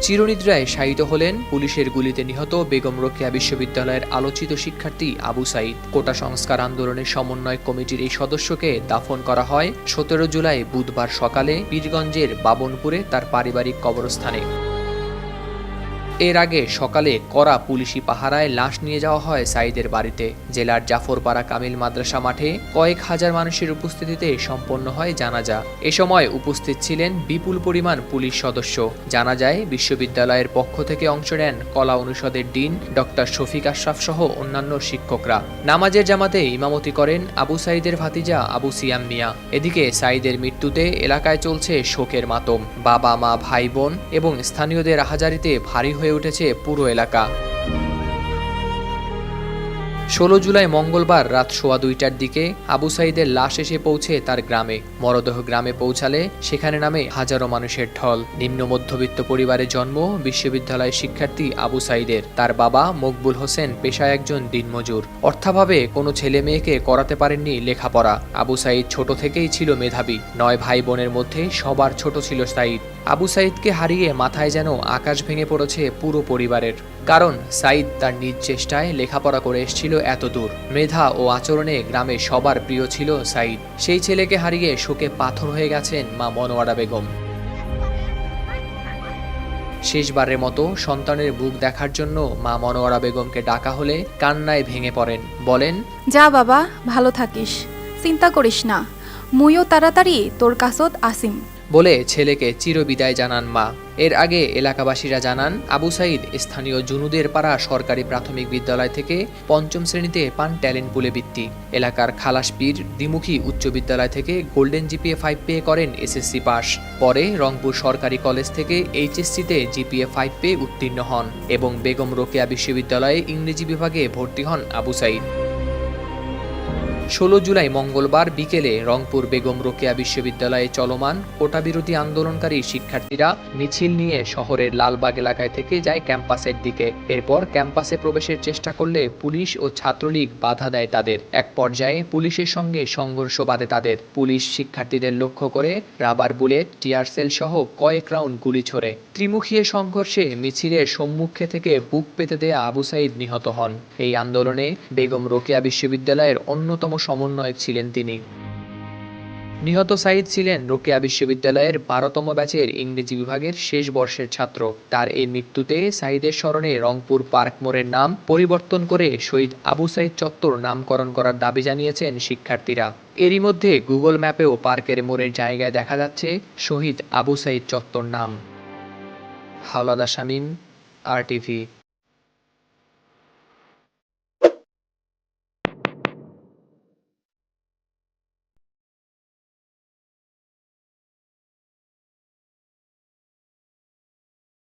চিরনিদ্রায় শায়িত হলেন পুলিশের গুলিতে নিহত বেগম রোকেয়া বিশ্ববিদ্যালয়ের আলোচিত শিক্ষার্থী আবু সাইদ। কোটা সংস্কার আন্দোলনের সমন্বয় কমিটির এই সদস্যকে দাফন করা হয় ১৭ জুলাই বুধবার সকালে পীরগঞ্জের বাবনপুরে তার পারিবারিক কবরস্থানে। এর আগে সকালে কড়া পুলিশি পাহারায় লাশ নিয়ে যাওয়া হয় সাইদের বাড়িতে। জেলার জাফরপাড়া কামিল মাদ্রাসা মাঠে কয়েক হাজার মানুষের উপস্থিতিতে সম্পন্ন হয় জানাজা। এ সময় উপস্থিত ছিলেন বিপুল পরিমাণ পুলিশ সদস্য। জানাজায় বিশ্ববিদ্যালয়ের পক্ষ থেকে অংশ নেন কলা অনুষদের ডিন ডক্টর শফিক আশরাফ সহ অন্যান্য শিক্ষকরা। নামাজের জামাতে ইমামতি করেন আবু সাইদের ভাতিজা আবু সিয়াম মিয়া। এদিকে সাইদের মৃত্যুতে এলাকায় চলছে শোকের মাতম। বাবা মা ভাই বোন এবং স্থানীয়দের আহাজারিতে ভারী হয়ে উঠেছে পুরো এলাকা। ১৬ জুলাই মঙ্গলবার রাত ১:২টার দিকে আবু সাইদের লাশ এসে পৌঁছে তার গ্রামে। মরদেহ গ্রামে পৌঁছালে সেখানে নামে হাজারো মানুষের ঢল। নিম্ন মধ্যবিত্ত পরিবারে জন্ম বিশ্ববিদ্যালয়ের শিক্ষার্থী আবু সাইদের। তার বাবা মকবুল হোসেন পেশায় একজন দিনমজুর। অর্থাভাবে কোনো ছেলে মেয়েকে করাতে পারেননি লেখাপড়া। আবু সাইদ ছোট থেকেই ছিল মেধাবী। ৯ ভাই বোনের মধ্যে সবার ছোট ছিল সাইদ। আবু সাইদকে হারিয়ে মাথায় যেন আকাশ ভেঙে পড়েছে পুরো পরিবারের। কারণ সাইদ তার নিজ চেষ্টায় লেখাপড়া করে এসেছিল এতদূর। মেধা ও আচরণে গ্রামে সবার প্রিয় ছিল সাইদ। সেই ছেলেকে হারিয়ে শোকে পাথর হয়ে গেছেন মা মনোয়ারা বেগম। শেষবারের মতো সন্তানের মুখ দেখার জন্য মা মনোয়ারা বেগমকে ডাকা হলে কান্নায় ভেঙে পড়েন। বলেন, যা বাবা, ভালো থাকিস, চিন্তা করিস না, মুইও তাড়াতাড়ি তোর কাছত আসিম বলে ছেলেকে চিরবিদায় জানান মা। এর আগে এলাকাবাসীরা জানান, আবু সাইদ স্থানীয় জুনুদের পাড়া সরকারি প্রাথমিক বিদ্যালয় থেকে ৫ম শ্রেণীতে পান ট্যালেন্ট পুলে বৃত্তি। এলাকার খালাসপীর দ্বিমুখী উচ্চ বিদ্যালয় থেকে গোল্ডেন জিপিএ 5 পেয়ে করেন এসএসসি পাস। পরে রংপুর সরকারি কলেজ থেকে এইচএসসিতে জিপিএ 5 পেয়ে উত্তীর্ণ হন এবং বেগম রোকেয়া বিশ্ববিদ্যালয়ে ইংরেজি বিভাগে ভর্তি হন আবু সাইদ। ১৬ জুলাই মঙ্গলবার বিকেলে রংপুর বেগম রোকেয়া বিশ্ববিদ্যালয়ে চলমান কোটাবিরোধী আন্দোলনকারী শিক্ষার্থীরা মিছিল নিয়ে শহরের লালবাগ এলাকায় থেকে যায় ক্যাম্পাসের দিকে। এরপর ক্যাম্পাসে প্রবেশের চেষ্টা করলে পুলিশ ও ছাত্রলীগ বাধা দেয় তাদের। এক পর্যায়ে পুলিশের সঙ্গে সংঘর্ষ বাধে তাদের। পুলিশ শিক্ষার্থীদের লক্ষ্য করে রাবার বুলেট, টিয়ারশেল সহ কয়েক রাউন্ড গুলি ছোড়ে। ত্রিমুখী সংঘর্ষে মিছিলের সম্মুখে থেকে বুক পেতে দেয়া আবু সাইদ নিহত হন। এই আন্দোলনে বেগম রোকেয়া বিশ্ববিদ্যালয়ের অন্যতম সমন্বয়ক ছিলেন তিনি। নিহত সাইদ ছিলেন রোকেয়া বিশ্ববিদ্যালয়ের ১২তম ব্যাচের ইংরেজি বিভাগের শেষ বর্ষের ছাত্র। তার এই মৃত্যুতে সাইদের স্মরণে রংপুর পার্ক মোড়ের নাম পরিবর্তন করে শহীদ আবু সাইদ চত্বর নামকরণ করার দাবি জানিয়েছেন শিক্ষার্থীরা। এরই মধ্যে গুগল ম্যাপেও পার্কের মোড়ের জায়গায় দেখা যাচ্ছে শহীদ আবু সাইদ চত্বর নাম। হাওলাদার শামীম, RTV।